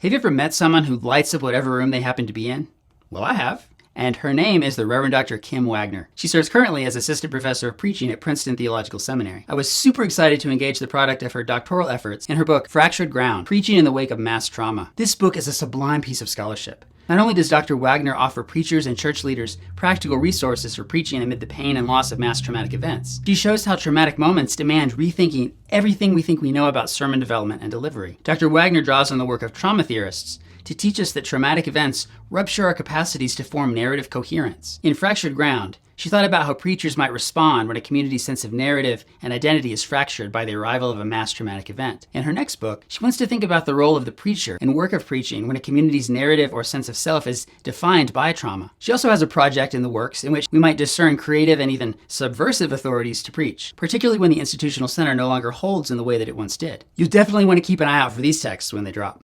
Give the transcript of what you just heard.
Have you ever met someone who lights up whatever room they happen to be in? Well, I have. And her name is the Reverend Dr. Kim Wagner. She serves currently as Assistant Professor of Preaching at Princeton Theological Seminary. I was super excited to engage the product of her doctoral efforts in her book, Fractured Ground, Preaching in the Wake of Mass Trauma. This book is a sublime piece of scholarship. Not only does Dr. Wagner offer preachers and church leaders practical resources for preaching amid the pain and loss of mass traumatic events, she shows how traumatic moments demand rethinking everything we think we know about sermon development and delivery. Dr. Wagner draws on the work of trauma theorists to teach us that traumatic events rupture our capacities to form narrative coherence. In Fractured Ground, she thought about how preachers might respond when a community's sense of narrative and identity is fractured by the arrival of a mass traumatic event. In her next book, she wants to think about the role of the preacher and work of preaching when a community's narrative or sense of self is defined by trauma. She also has a project in the works in which we might discern creative and even subversive authorities to preach, particularly when the institutional center no longer holds in the way that it once did. You'll definitely want to keep an eye out for these texts when they drop.